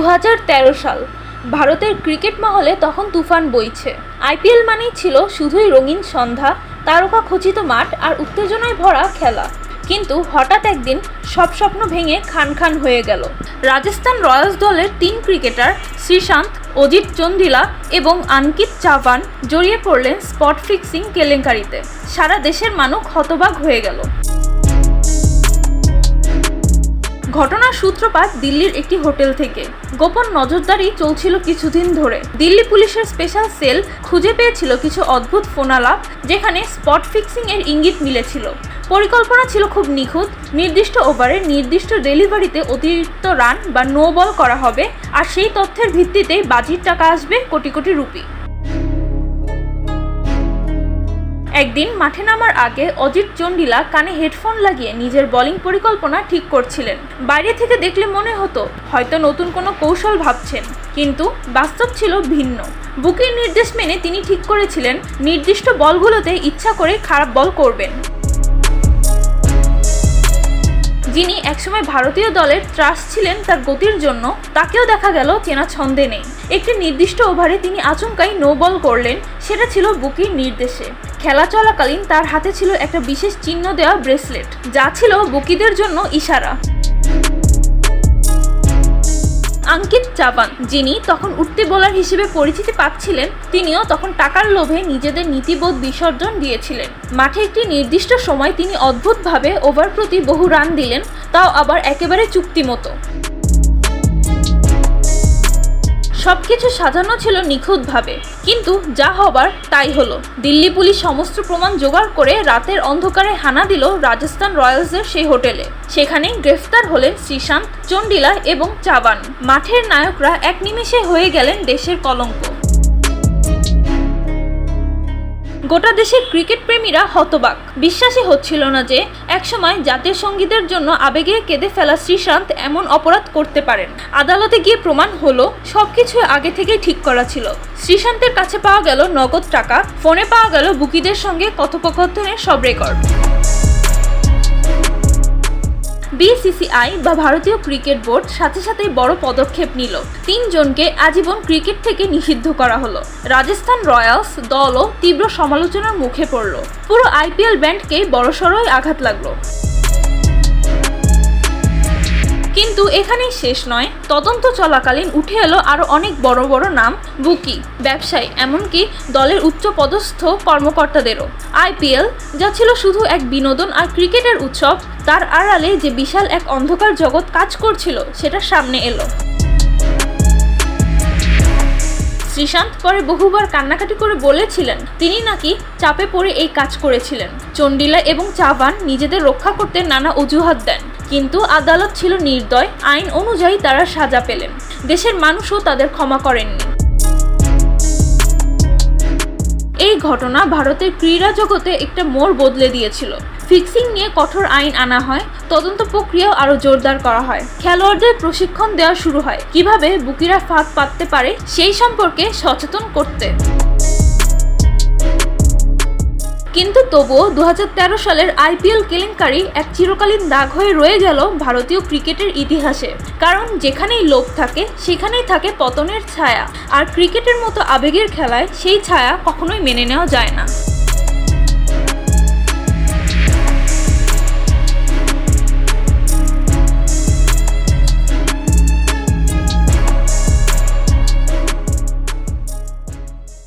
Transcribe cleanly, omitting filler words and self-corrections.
2013 সাল। ভারতের ক্রিকেট মহলে তখন তুফান বইছে। আইপিএল মানেই ছিল শুধুই রঙিন সন্ধ্যা, তারকা খচিত মাঠ আর উত্তেজনায় ভরা খেলা। কিন্তু হঠাৎ একদিন সব স্বপ্ন ভেঙে খান খান হয়ে গেল। রাজস্থান রয়্যালস দলের 3 ক্রিকেটার শ্রীশান্ত, অজিত চন্দিলা এবং আঙ্কিত চাভান জড়িয়ে পড়লেন স্পট ফিক্সিং কেলেঙ্কারিতে। সারা দেশের মানুষ হতবাক হয়ে গেল। ঘটনার সূত্রপাত দিল্লির একটি হোটেল থেকে। গোপন নজরদারি চলছিল কিছুদিন ধরে। দিল্লি পুলিশের স্পেশাল সেল খুঁজে পেয়েছিল কিছু অদ্ভুত ফোনালাপ, যেখানে স্পট ফিক্সিং এর ইঙ্গিত মিলেছিল। পরিকল্পনা ছিল খুব নিখুঁত। নির্দিষ্ট ওভারে নির্দিষ্ট ডেলিভারিতে অতিরিক্ত রান বা নো বল করা হবে, আর সেই তথ্যের ভিত্তিতেই বাজির টাকা আসবে কোটি কোটি রুপি। একদিন মাঠে নামার আগে অজিত চন্ডিলা কানে হেডফোন লাগিয়ে নিজের বোলিং পরিকল্পনা ঠিক করছিলেন। বাইরে থেকে দেখলে মনে হতো হয়তো নতুন কোনো কৌশল ভাবছেন, কিন্তু বাস্তব ছিল ভিন্ন। বুকির নির্দেশ মেনে তিনি ঠিক করেছিলেন নির্দিষ্ট বলগুলোতে ইচ্ছা করে খারাপ বল করবেন। যিনি একসময় ভারতীয় দলের ত্রাস ছিলেন তার গতির জন্য, তাকেও দেখা গেল চেনা ছন্দে নেই। একটি নির্দিষ্ট ওভারে তিনি আচমকাই নো বল করলেন, সেটা ছিল বুকির নির্দেশে। খেলা চলাকালীন তার হাতে ছিল একটা বিশেষ চিহ্ন দেওয়া ব্রেসলেট, যা ছিল বুকিদের জন্য ইশারা। আঙ্কিত চাভান, যিনি তখন উঠতি বোলার হিসেবে পরিচিতি পাচ্ছিলেন, তিনিও তখন টাকার লোভে নিজেদের নীতিবোধ বিসর্জন দিয়েছিলেন। মাঠে একটি নির্দিষ্ট সময় তিনি অদ্ভুতভাবে ওভার প্রতি বহু রান দিলেন, তাও আবার একেবারে চুক্তি মতো। সবকিছু সাজানো ছিল নিখুঁতভাবে, কিন্তু যা হবার তাই হলো। দিল্লি পুলিশ সমস্ত প্রমাণ জোগাড় করে রাতের অন্ধকারে হানা দিল রাজস্থান রয়্যালসের সেই হোটেলে। সেখানে গ্রেফতার হলেন শ্রীশান্ত, চন্ডিলা এবং চাভান। মাঠের নায়করা এক নিমেষে হয়ে গেলেন দেশের কলঙ্ক। গোটা দেশের ক্রিকেট প্রেমীরা হতবাক। বিশ্বাসই হচ্ছিল না যে একসময় জাতীয় সঙ্গীতের জন্য আবেগে কেঁদে ফেলা শ্রীশান্ত এমন অপরাধ করতে পারেন। আদালতে গিয়ে প্রমাণ হলো সবকিছু আগে থেকেই ঠিক করা ছিল। শ্রীশান্তের কাছে পাওয়া গেল নগদ টাকা, ফোনে পাওয়া গেল বুকিদের সঙ্গে কথোপকথনের সব রেকর্ড। বিসিসিআই বা ভারতীয় ক্রিকেট বোর্ড সাথে সাথেই বড় পদক্ষেপ নিল। 3 জনকে আজীবন ক্রিকেট থেকে নিষিদ্ধ করা হলো। রাজস্থান রয়্যালস দলও তীব্র সমালোচনার মুখে পড়ল। পুরো আইপিএল ব্যান্ডকে বড়সড়ই আঘাত লাগলো। কিন্তু এখানেই শেষ নয়। তদন্ত চলাকালীন উঠে এলো আরো অনেক বড় বড় নাম, বুকি, ব্যবসায়ী, এমনকি দলের উচ্চপদস্থ কর্মকর্তাদেরও। আইপিএল, যা ছিল শুধু এক বিনোদন আর ক্রিকেটের উৎসব, তার আড়ালে যে বিশাল এক অন্ধকার জগৎ কাজ করছিল সেটা সামনে এলো। শ্রীশান্ত পরে বহুবার কান্নাকাটি করে বলেছিলেন তিনি নাকি চাপে পড়ে এই কাজ করেছিলেন। চন্ডিলা এবং চাভান নিজেদের রক্ষা করতে নানা অজুহাত দেন, কিন্তু আদালত ছিল নির্দয়। আইন অনুযায়ী তারা সাজা পেলেন। দেশের মানুষও তাদের ক্ষমা করেননি। এই ঘটনা ভারতের ক্রীড়া জগতে একটা মোড় বদলে দিয়েছিল। ফিক্সিং নিয়ে কঠোর আইন আনা হয়, তদন্ত প্রক্রিয়াও আরো জোরদার করা হয়, খেলোয়াড়দের প্রশিক্ষণ দেওয়া শুরু হয় কিভাবে বুকিরা ফাঁদ পাততে পারে সেই সম্পর্কে সচেতন করতে। কিন্তু তবুও 2013 সালের আইপিএল কেলেঙ্কারি এক চিরকালীন দাগ হয়ে রয়ে গেল ভারতীয় ক্রিকেটের ইতিহাসে। কারণ যেখানেই লোভ থাকে সেখানেই থাকে পতনের ছায়া, আর ক্রিকেটের মতো আবেগের খেলায় সেই ছায়া কখনোই মেনে নেওয়া যায় না।